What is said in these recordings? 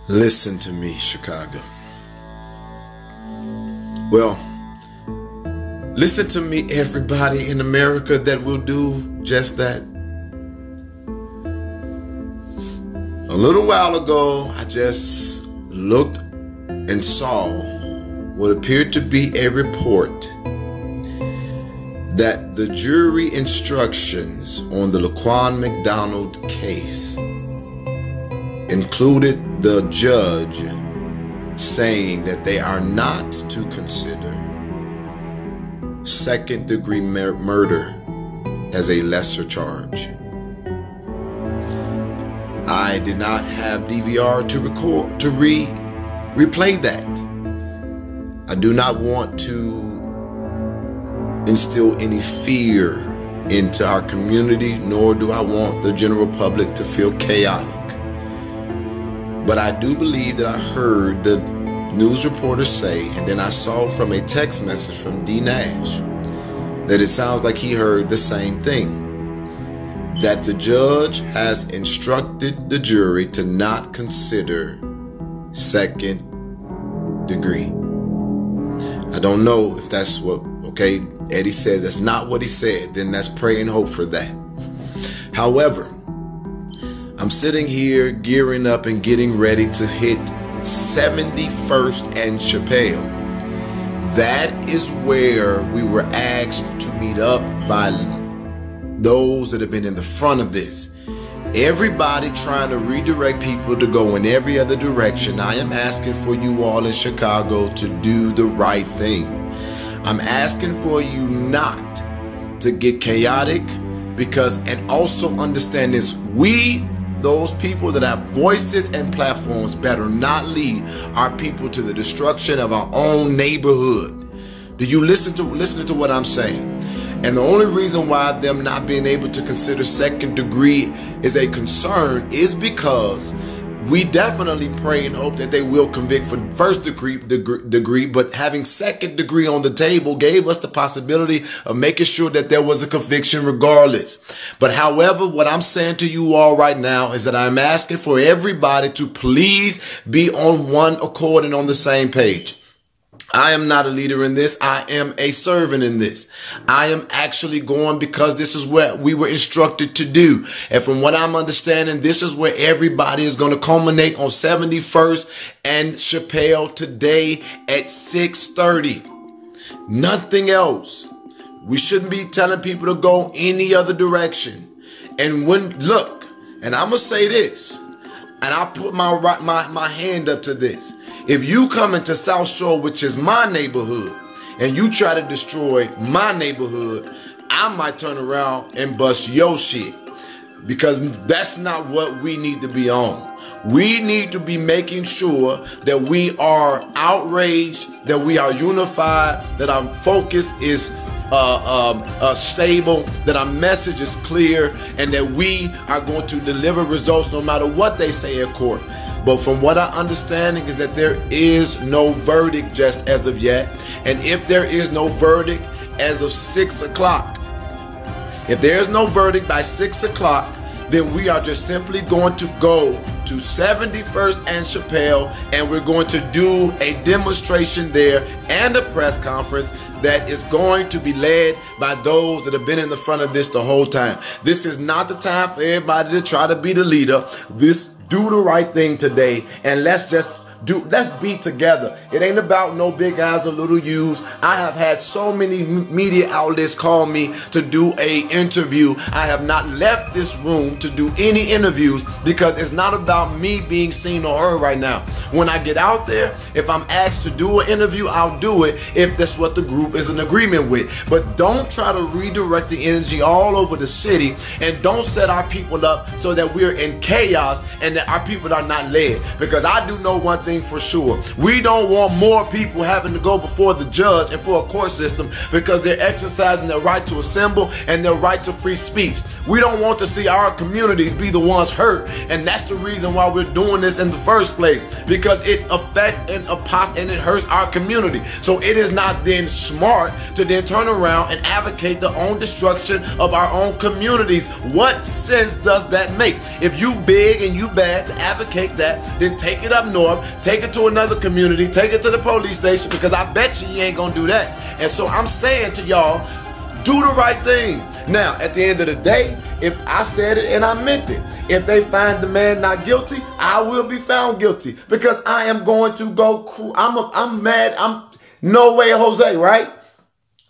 Listen to me, Chicago. Well, listen to me, everybody in America that will do just that. A little while ago, I just looked and saw what appeared to be a report that the jury instructions on the Laquan McDonald case included the judge saying that they are not to consider second-degree murder as a lesser charge. I did not have DVR to record to replay that. I do not want to instill any fear into our community, nor do I want the general public to feel chaotic. But I do believe that I heard the news reporter say, and then I saw from a text message from D. Nash, that it sounds like he heard the same thing, that the judge has instructed the jury to not consider second degree. I don't know if that's what, okay, Eddie says that's not what he said, then let's pray and hope for that. However, I'm sitting here gearing up and getting ready to hit 71st and Chappell. That is where we were asked to meet up by those that have been in the front of this. Everybody trying to redirect people to go in every other direction. I am asking for you all in Chicago to do the right thing. I'm asking for you not to get chaotic, because, and also understand this, we, those people that have voices and platforms, better not lead our people to the destruction of our own neighborhood. Do you listen to what I'm saying? And the only reason why them not being able to consider second degree is a concern is because we definitely pray and hope that they will convict for first degree, but having second degree on the table gave us the possibility of making sure that there was a conviction regardless. But however, what I'm saying to you all right now is that I'm asking for everybody to please be on one accord and on the same page. I am not a leader in this. I am a servant in this. I am actually going because this is what we were instructed to do. And from what I'm understanding, this is where everybody is going to culminate on 71st and Chappell today at 6:30. Nothing else. We shouldn't be telling people to go any other direction. And when, look, and I'm going to say this, and I'll put my hand up to this. If you come into South Shore, which is my neighborhood, and you try to destroy my neighborhood, I might turn around and bust your shit, because that's not what we need to be on. We need to be making sure that we are outraged, that we are unified, that our focus is stable, that our message is clear, and that we are going to deliver results no matter what they say at court. But from what I'm understanding is that there is no verdict just as of yet. And if there is no verdict as of 6 o'clock, if there is no verdict by 6 o'clock, then we are just simply going to go to 71st and Chappell, and we're going to do a demonstration there and a press conference that is going to be led by those that have been in the front of this the whole time. This is not the time for everybody to try to be the leader. Do the right thing today, and let's be together. It ain't about no big eyes or little U's. I have had so many media outlets call me to do a interview. I have not left this room to do any interviews because it's not about me being seen or heard right now. When I get out there, if I'm asked to do an interview, I'll do it if that's what the group is in agreement with. But don't try to redirect the energy all over the city, and don't set our people up so that we're in chaos and that our people are not led. Because I do know one thing for sure. We don't want more people having to go before the judge and for a court system because they're exercising their right to assemble and their right to free speech. We don't want to see our communities be the ones hurt, and that's the reason why we're doing this in the first place. because it affects and it hurts our community. So it is not then smart to then turn around and advocate the own destruction of our own communities. What sense does that make? If you big and you bad to advocate that, then take it up north, take it to another community, take it to the police station, because I bet you ain't gonna do that. And so I'm saying to y'all, do the right thing. Now, at the end of the day, if I said it and I meant it, if they find the man not guilty, I will be found guilty, because I am going to go. I'm mad. I'm no way, Jose, right?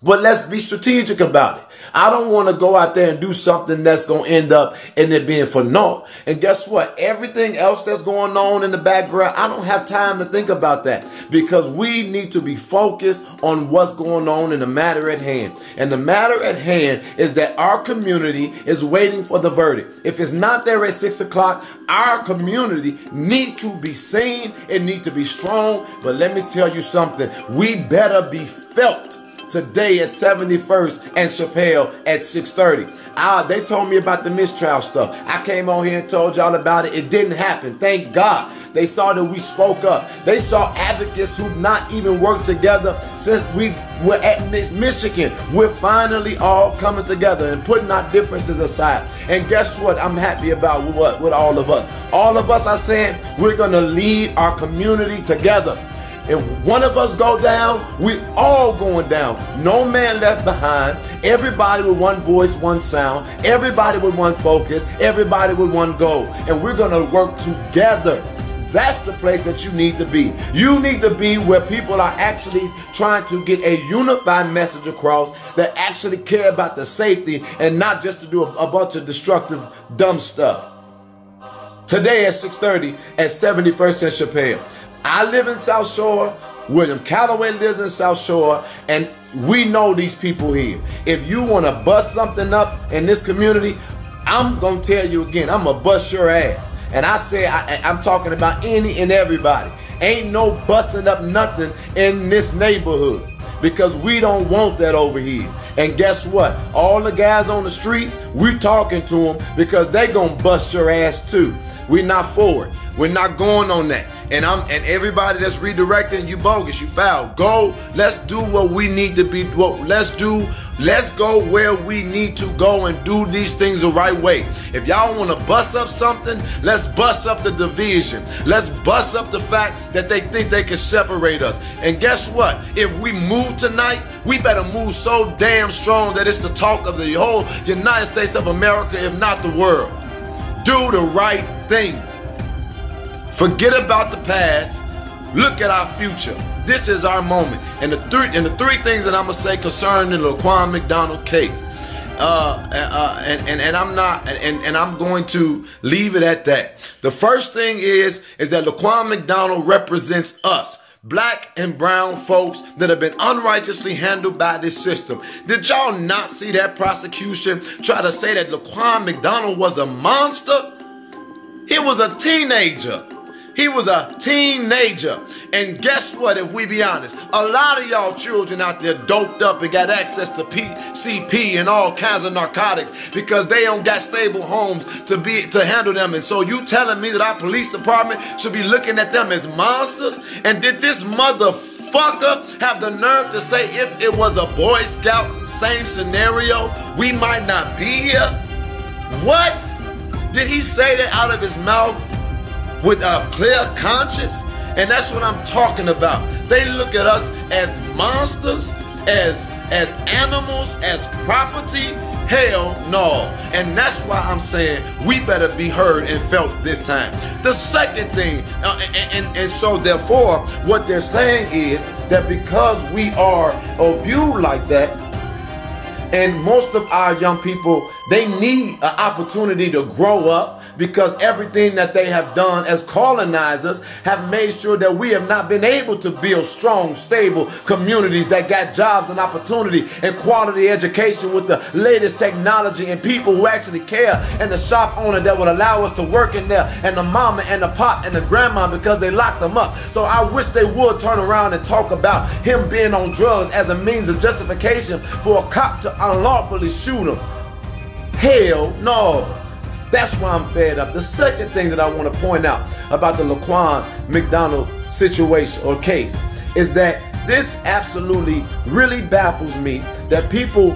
But let's be strategic about it. I don't want to go out there and do something that's going to end up in it being for naught. And guess what? Everything else that's going on in the background, I don't have time to think about that, because we need to be focused on what's going on in the matter at hand. And the matter at hand is that our community is waiting for the verdict. If it's not there at 6 o'clock, our community need to be seen. It need to be strong. But let me tell you something. We better be felt today at 71st and Chappell at 6:30. They told me about the mistrial stuff. I came on here and told y'all about it. It didn't happen. Thank God. They saw that we spoke up. They saw advocates who not even worked together since we were at Michigan. We're finally all coming together and putting our differences aside. And guess what? I'm happy about with all of us. All of us are saying we're going to lead our community together. If one of us go down, we all going down. No man left behind. Everybody with one voice, one sound. Everybody with one focus. Everybody with one goal. And we're going to work together. That's the place that you need to be. You need to be where people are actually trying to get a unified message across, that actually care about the safety and not just to do a bunch of destructive, dumb stuff. Today at 6:30 at 71st and Chappell. I live in South Shore. William Calloway lives in South Shore, and we know these people here. If you want to bust something up in this community, I'm going to tell you again, I'm going to bust your ass. And I say, I'm talking about any and everybody. Ain't no busting up nothing in this neighborhood, because we don't want that over here. And guess what? All the guys on the streets, we talking to them, because they going to bust your ass too. We're not for it. We're not going on that. And everybody that's redirecting, you bogus, you foul. Go, let's do what we need to be. Let's go where we need to go and do these things the right way. If y'all want to bust up something, let's bust up the division. Let's bust up the fact that they think they can separate us. And guess what? If we move tonight, we better move so damn strong that it's the talk of the whole United States of America, if not the world. Do the right thing. Forget about the past. Look at our future. This is our moment. And the three things that I'm gonna say concerning the Laquan McDonald case, I'm going to leave it at that. The first thing is that Laquan McDonald represents us, black and brown folks that have been unrighteously handled by this system. Did y'all not see that prosecution try to say that Laquan McDonald was a monster? He was a teenager. He was a teenager. And guess what, if we be honest, a lot of y'all children out there doped up and got access to PCP and all kinds of narcotics because they don't got stable homes to handle them. And so you telling me that our police department should be looking at them as monsters? And did this motherfucker have the nerve to say if it was a Boy Scout, same scenario, we might not be here? What? Did he say that out of his mouth with a clear conscience? And that's what I'm talking about. They look at us as monsters, as animals, as property. Hell no. And that's why I'm saying we better be heard and felt this time. The second thing, and so therefore what they're saying is that because we are viewed like that, and most of our young people, they need an opportunity to grow up, because everything that they have done as colonizers have made sure that we have not been able to build strong, stable communities that got jobs and opportunity and quality education with the latest technology and people who actually care, and the shop owner that would allow us to work in there, and the mama and the pop and the grandma, because they locked them up. So I wish they would turn around and talk about him being on drugs as a means of justification for a cop to unlawfully shoot him. Hell no. That's why I'm fed up. The second thing that I want to point out about the Laquan McDonald situation or case is that this absolutely really baffles me, that people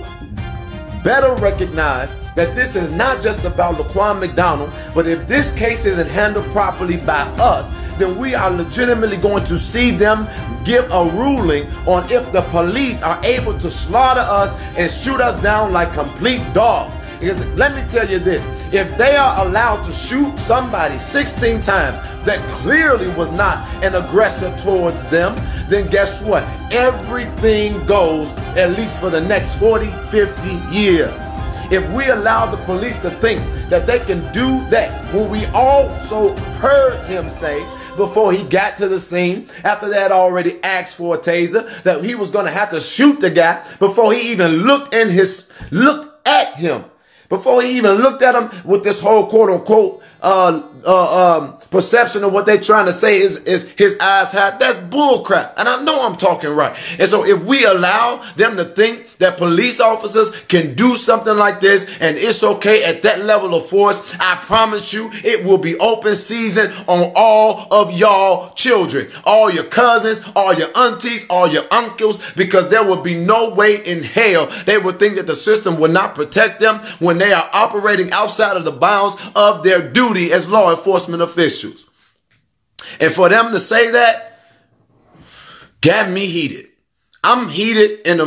better recognize that this is not just about Laquan McDonald, but if this case isn't handled properly by us, then we are legitimately going to see them give a ruling on if the police are able to slaughter us and shoot us down like complete dogs. Because let me tell you this, if they are allowed to shoot somebody 16 times that clearly was not an aggressor towards them, then guess what? Everything goes, at least for the next 40, 50 years. If we allow the police to think that they can do that, when we also heard him say before he got to the scene, after they had already asked for a taser, that he was going to have to shoot the guy before he even looked at him. Before he even looked at him with this whole quote unquote perception of what they're trying to say is his eyes high. That's bull crap. And I know I'm talking right. And so if we allow them to think that police officers can do something like this and it's okay at that level of force, I promise you it will be open season on all of y'all children, all your cousins, all your aunties, all your uncles, because there will be no way in hell they would think that the system will not protect them when they are operating outside of the bounds of their duty as law enforcement officials. And for them to say that got me heated. I'm heated and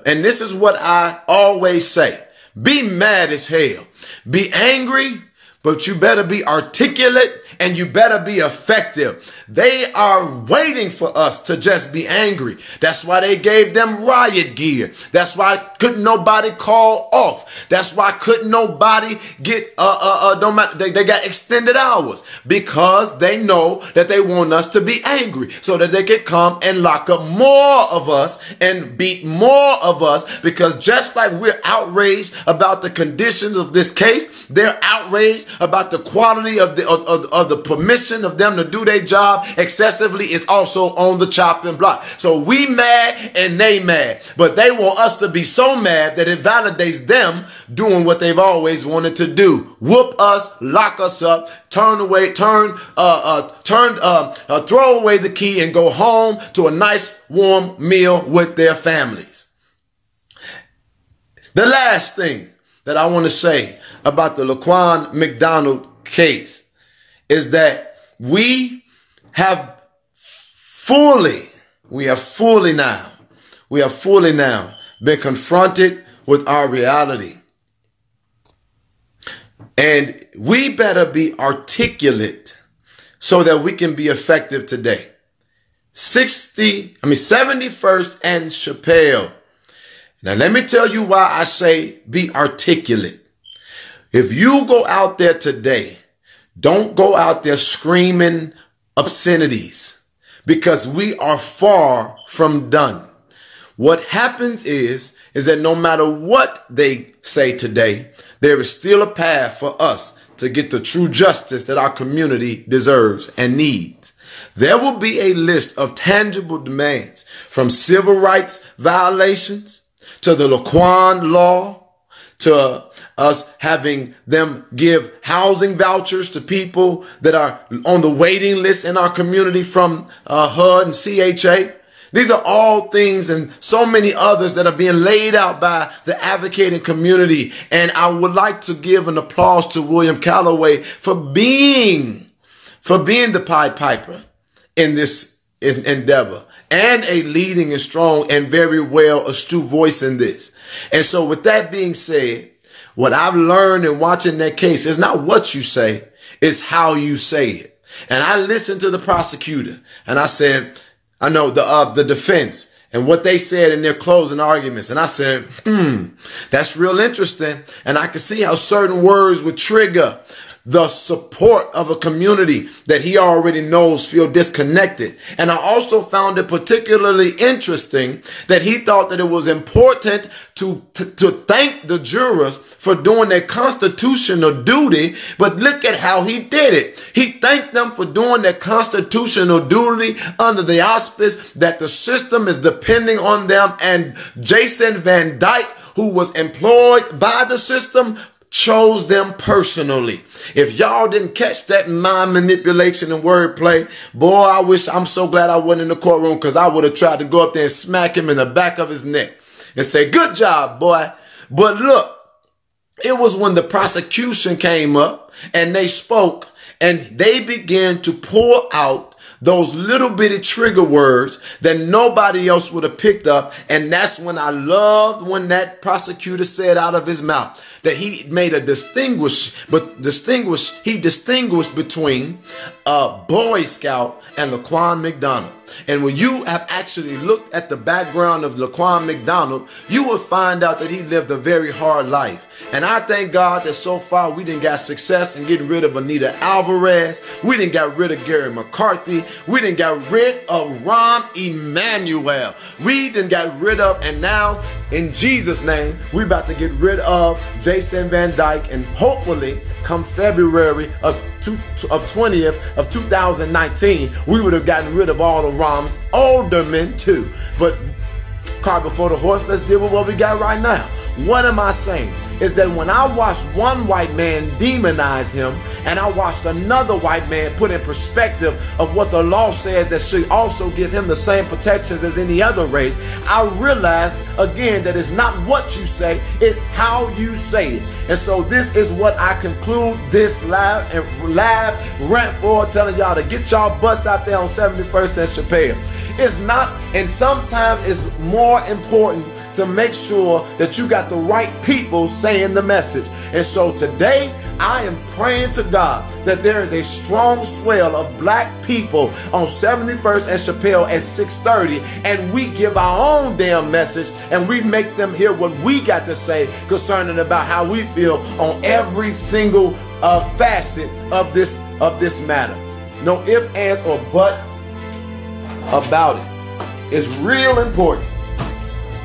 this is what I always say. Be mad as hell. Be angry, but you better be articulate and you better be effective. They are waiting for us to just be angry. That's why they gave them riot gear. That's why couldn't nobody call off. That's why couldn't nobody get, they got extended hours, because they know that they want us to be angry so that they can come and lock up more of us and beat more of us, because just like we're outraged about the conditions of this case, they're outraged about the quality of the permission of them to do their job excessively is also on the chopping block. So we mad and they mad, but they want us to be so mad that it validates them doing what they've always wanted to do: whoop us, lock us up, throw away the key and go home to a nice warm meal with their families. The last thing that I want to say about the Laquan McDonald case is that we have fully now been confronted with our reality. And we better be articulate so that we can be effective today. 71st and Chappell. Now let me tell you why I say be articulate. If you go out there today, don't go out there screaming obscenities, because we are far from done. What happens is that no matter what they say today, there is still a path for us to get the true justice that our community deserves and needs. There will be a list of tangible demands, from civil rights violations to the Laquan law, to us having them give housing vouchers to people that are on the waiting list in our community from HUD and CHA. These are all things and so many others that are being laid out by the advocating community. And I would like to give an applause to William Calloway for being the Pied Piper in this endeavor, and a leading and strong and very well astute voice in this. And so with that being said, what I've learned in watching that case is not what you say, it's how you say it. And I listened to the prosecutor and I said, I know the defense and what they said in their closing arguments. And I said, that's real interesting. And I could see how certain words would trigger the support of a community that he already knows feel disconnected. And I also found it particularly interesting that he thought that it was important to thank the jurors for doing their constitutional duty. But look at how he did it. He thanked them for doing their constitutional duty under the auspice that the system is depending on them. And Jason Van Dyke, who was employed by the system, chose them personally. If y'all didn't catch that mind manipulation and wordplay, boy, I'm so glad I wasn't in the courtroom, because I would have tried to go up there and smack him in the back of his neck and say, good job, boy. But look, it was when the prosecution came up and they spoke and they began to pour out those little bitty trigger words that nobody else would have picked up. And that's when I loved when that prosecutor said out of his mouth that he made a distinguished between a Boy Scout and Laquan McDonald. And when you have actually looked at the background of Laquan McDonald, you will find out that he lived a very hard life. And I thank God that so far we didn't got success in getting rid of Anita Alvarez. We didn't got rid of Gary McCarthy. We didn't got rid of Rahm Emanuel. We didn't got rid of, and now in Jesus' name, we about to get rid of Jason Van Dyke. And hopefully come February of 20th of 2019, we would have gotten rid of all of Rahm's aldermen too. But cart before the horse, let's deal with what we got right now. What am I saying? Is that when I watched one white man demonize him, and I watched another white man put in perspective of what the law says that should also give him the same protections as any other race, I realized again that it's not what you say, it's how you say it. And so this is what I conclude this live rant for, telling y'all to get y'all butts out there on 71st and Chappell. It's not, and sometimes it's more important to make sure that you got the right people saying the message. And so today I am praying to God that there is a strong swell of black people on 71st and Chappell at 6:30, and we give our own damn message and we make them hear what we got to say concerning about how we feel on every single facet of this matter. No ifs, ands, or buts about it. It's real important.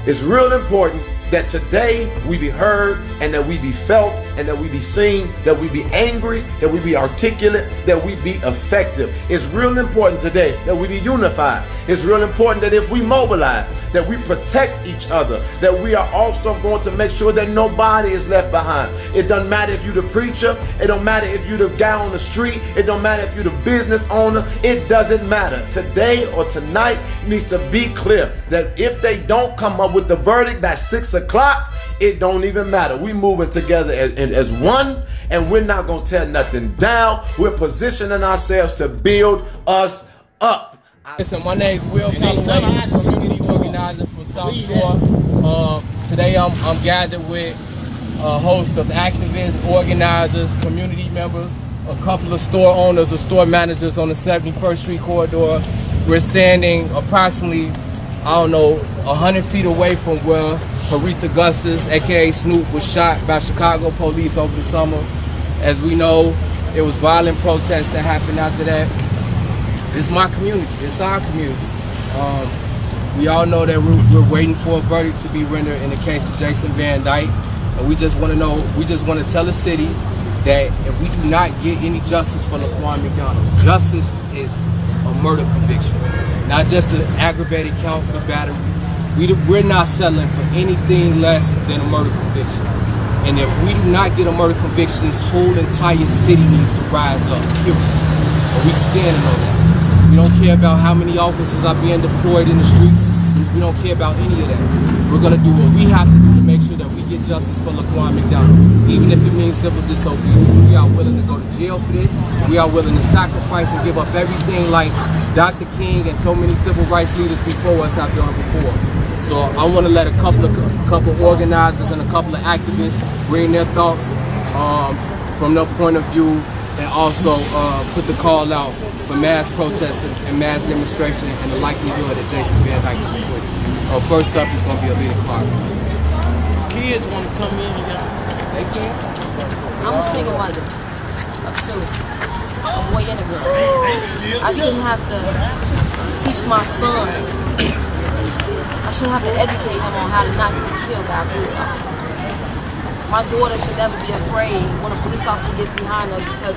It's real important that today we be heard, and that we be felt, and that we be seen, that we be angry, that we be articulate, that we be effective. It's real important today that we be unified. It's real important that if we mobilize, that we protect each other, that we are also going to make sure that nobody is left behind. It doesn't matter if you the preacher, it don't matter if you the guy on the street, it don't matter if you the business owner, it doesn't matter. Today or tonight needs to be clear that if they don't come up with the verdict by 6 o'clock, it don't even matter. We moving together as one, and we're not gonna tear nothing down. We're positioning ourselves to build us up. Listen, my name's Will Calloway, community organizer from South Shore. Today I'm gathered with a host of activists, organizers, community members, a couple of store owners or store managers on the 71st Street corridor. We're standing approximately, I don't know, 100 feet away from where Harith Augustus, aka Snoop, was shot by Chicago police over the summer. As we know, there was violent protests that happened after that. It's my community, it's our community. We all know that we're waiting for a verdict to be rendered in the case of Jason Van Dyke. And we just want to know, we just want to tell the city that if we do not get any justice for Laquan McDonald, justice is a murder conviction, not just the aggravated counts of battery. We're not settling for anything less than a murder conviction. And if we do not get a murder conviction, this whole entire city needs to rise up, period. And we standing on that. We don't care about how many officers are being deployed in the streets. We don't care about any of that. We're going to do what we have to do to make sure that we get justice for Laquan McDonald. Even if it means civil disobedience, we are willing to go to jail for this. We are willing to sacrifice and give up everything like Dr. King and so many civil rights leaders before us have done before. So I want to let a couple of organizers and a couple of activists bring their thoughts from their point of view, and also put the call out for mass protesting and mass demonstration and the likelihood that Jason Van Dyke is acquitted. First up is going to be a leader card. Kids want to come in here. They can. I'm a single mother of two, a boy and a girl. I shouldn't have to teach my son. I shouldn't have to educate him on how to not get killed by a police officer. My daughter should never be afraid when a police officer gets behind her because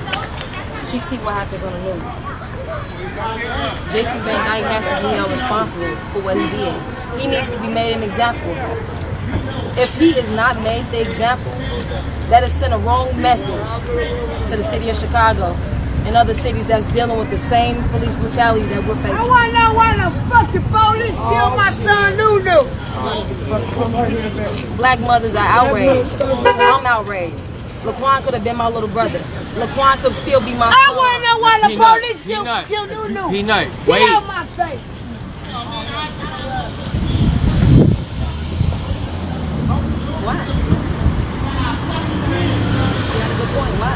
she sees what happens on the news. Jason Van Dyke has to be held responsible for what he did. He needs to be made an example of. If he is not made the example, that has sent a wrong message to the city of Chicago and other cities that's dealing with the same police brutality that we're facing. I want to know why the fucking police killed my son Nunu. Black mothers are outraged. I'm outraged. Laquan could have been my little brother. Laquan could still be my son. I want to know why the police killed Nunu. Peanut, Get wait. out my face. Why? You had a good point. Why?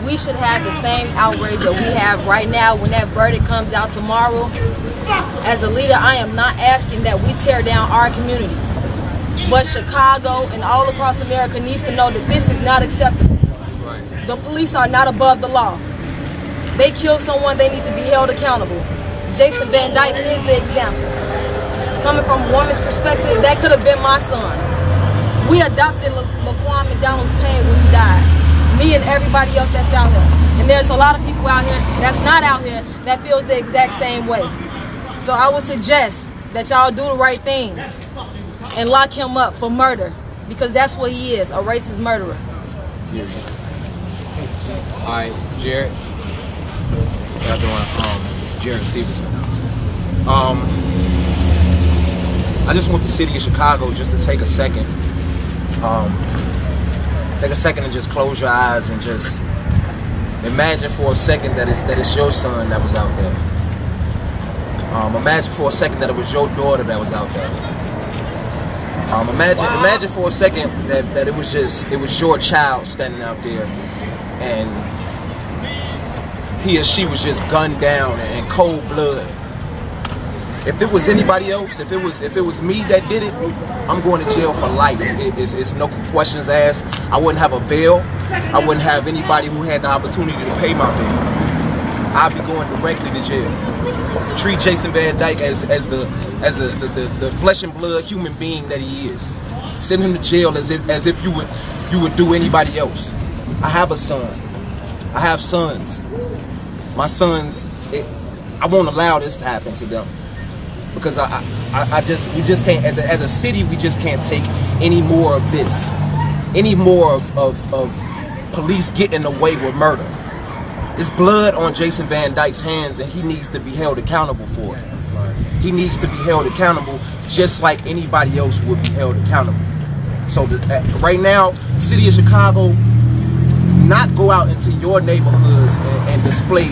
We should have the same outrage that we have right now when that verdict comes out tomorrow. As a leader, I am not asking that we tear down our communities. But Chicago and all across America needs to know that this is not acceptable. The police are not above the law. They kill someone, they need to be held accountable. Jason Van Dyke is the example. Coming from a woman's perspective, that could have been my son. We adopted Laquan McDonald's pain when he died. Me and everybody else that's out here. And there's a lot of people out here that's not out here that feels the exact same way. So I would suggest that y'all do the right thing and lock him up for murder, because that's what he is, a racist murderer. Alright, Jared. Y'all doing Jared Stevenson. I just want the city of Chicago just to take a second. Take a second and just close your eyes and just imagine for a second that it's your son that was out there. Imagine for a second that it was your daughter that was out there. Imagine for a second that it was your child standing out there, and he or she was just gunned down in cold blood. If it was anybody else, if it was me that did it, I'm going to jail for life. It's no questions asked. I wouldn't have a bail. I wouldn't have anybody who had the opportunity to pay my bail. I'd be going directly to jail. Treat Jason Van Dyke as the flesh and blood human being that he is. Send him to jail as if you would do anybody else. I have a son. I have sons. My sons, I won't allow this to happen to them. Because we just can't, as a city, we just can't take any more of this. Any more of police getting away with murder. There's blood on Jason Van Dyke's hands, and he needs to be held accountable for it. He needs to be held accountable just like anybody else would be held accountable. So right now, city of Chicago, not go out into your neighborhoods and display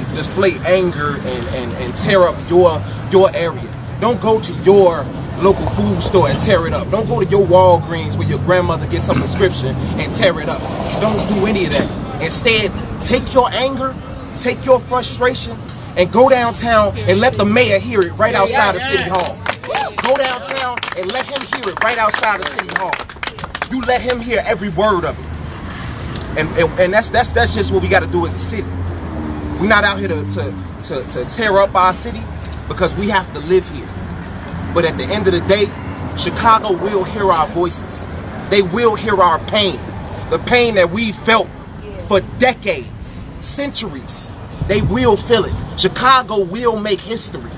anger and tear up your area. Don't go to your local food store and tear it up. Don't go to your Walgreens where your grandmother gets some prescription and tear it up. Don't do any of that. Instead, take your anger, take your frustration, and go downtown and let the mayor hear it right outside of City Hall. Go downtown and let him hear it right outside of City Hall. You let him hear every word of it. And that's just what we got to do as a city. We're not out here to tear up our city, because we have to live here. But at the end of the day, Chicago will hear our voices. They will hear our pain. The pain that we felt for decades, centuries. They will feel it. Chicago will make history.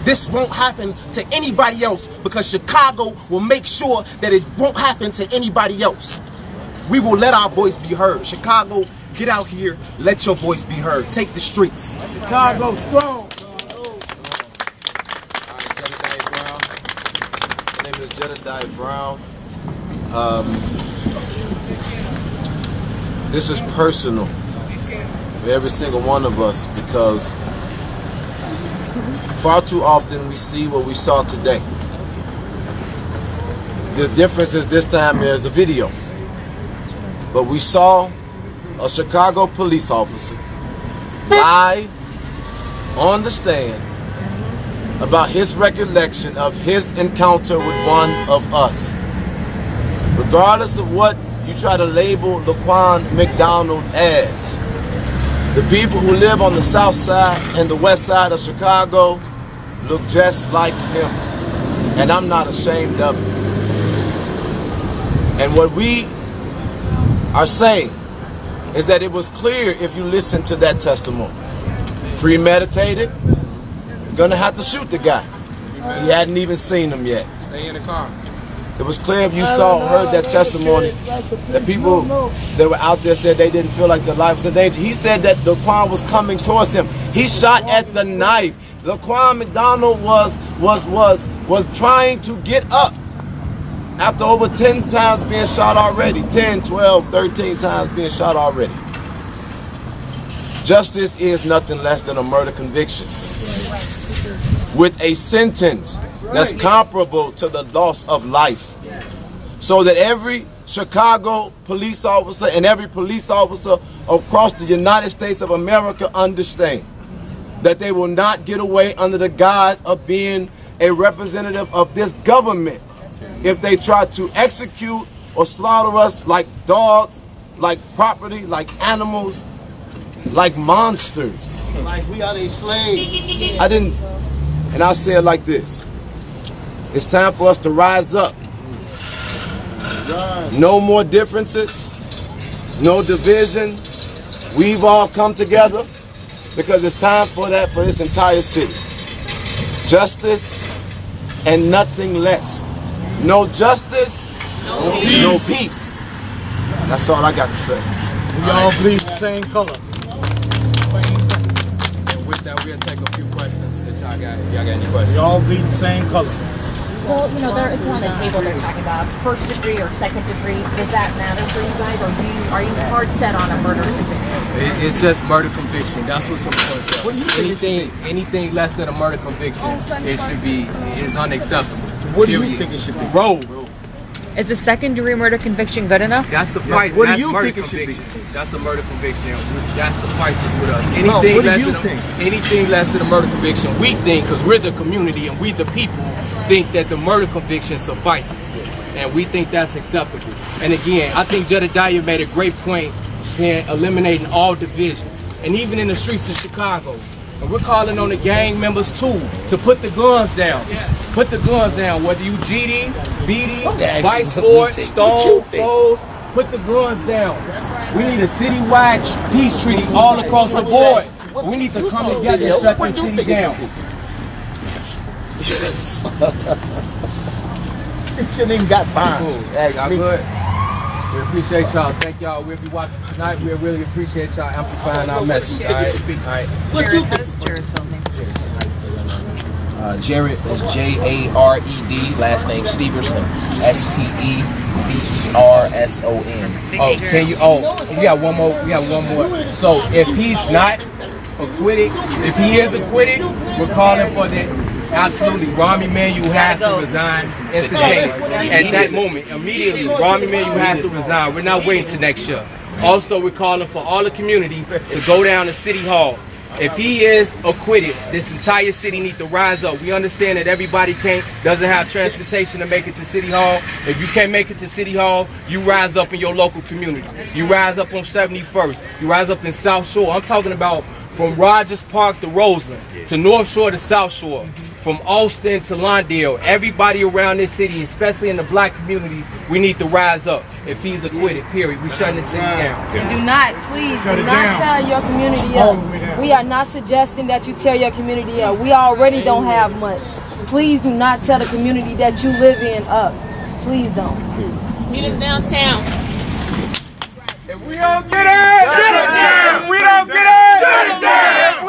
This won't happen to anybody else, because Chicago will make sure that it won't happen to anybody else. We will let our voice be heard. Chicago, get out here, let your voice be heard. Take the streets. Chicago strong. Jedidiah Brown. This is personal for every single one of us, because far too often we see what we saw today. The difference is this time there's a video. But we saw a Chicago police officer live on the stand about his recollection of his encounter with one of us. Regardless of what you try to label Laquan McDonald as, the people who live on the south side and the west side of Chicago look just like him. And I'm not ashamed of it. And what we are saying is that it was clear, if you listen to that testimony, premeditated. Gonna have to shoot the guy. He hadn't even seen him yet. Stay in the car. It was clear if you saw, heard that testimony, that people that were out there said they didn't feel like their life was in danger. He said that Laquan was coming towards him. He shot at the knife. Laquan McDonald was trying to get up after over 10 times being shot already. 10, 12, 13 times being shot already. Justice is nothing less than a murder conviction with a sentence that's comparable to the loss of life. So that every Chicago police officer and every police officer across the United States of America understand that they will not get away under the guise of being a representative of this government if they try to execute or slaughter us like dogs, like property, like animals, like monsters. Like we are their slaves. And I'll say it like this. It's time for us to rise up. No more differences, no division. We've all come together because it's time for that for this entire city. Justice and nothing less. No justice, no peace. That's all I got to say. We all bleed the same color. And with that, we'll take a few questions that y'all got. Y'all got any questions? We all bleed the same color. Well, you know, it's on the table they're talking about first degree or second degree. Does that matter for you guys, or are you hard set on a murder conviction? It's just murder conviction. That's what's important. Anything less than a murder conviction, is unacceptable. What do you think it should be? Roll. Is a second-degree murder conviction good enough? That's a fight. What do you think it should be? That's a murder conviction. That's the fight with us. Anything less than a murder conviction, we think, because we're the community and we the people, think that the murder conviction suffices. And we think that's acceptable. And again, I think Jedidiah made a great point in eliminating all division. And even in the streets of Chicago. And we're calling on the gang members too to put the guns down. Put the guns down. Whether you GD, BD, Vice Lord, Stone, Foes, put the guns down. We need a citywide peace treaty all across the board. We need to come together and shut this city down. It shouldn't even got fined. Hey, y'all good? We appreciate y'all. Thank y'all. We'll be watching tonight. We really appreciate y'all amplifying our message. All right. Jared, how does Jared's spell name? Jared is J-A-R-E-D, last name Steverson, S-T-E-V-E-R-S-O-N. Oh, can you? Oh, we got one more. So if he's not acquitted, if he is acquitted, we're calling for the absolutely Rahm Emanuel has to resign instantaneously. At that moment, immediately, Rahm Emanuel has to resign. We're not waiting till next year. Also, we're calling for all the community to go down to City Hall. If he is acquitted, this entire city needs to rise up. We understand that everybody doesn't have transportation to make it to City Hall. If you can't make it to City Hall, you rise up in your local community. You rise up on 71st. You rise up in South Shore. I'm talking about from Rogers Park to Roseland, to North Shore to South Shore, from Austin to Lawndale. Everybody around this city, especially in the black communities, we need to rise up. If he's acquitted, period. We're shutting this city down. Do not, please, do not tear your community up. We are not suggesting that you tear your community up. We already don't have much. Please do not tear the community that you live in up. Please don't. Meet us downtown. If we don't get it, shut it down. If we don't get it, shut it down.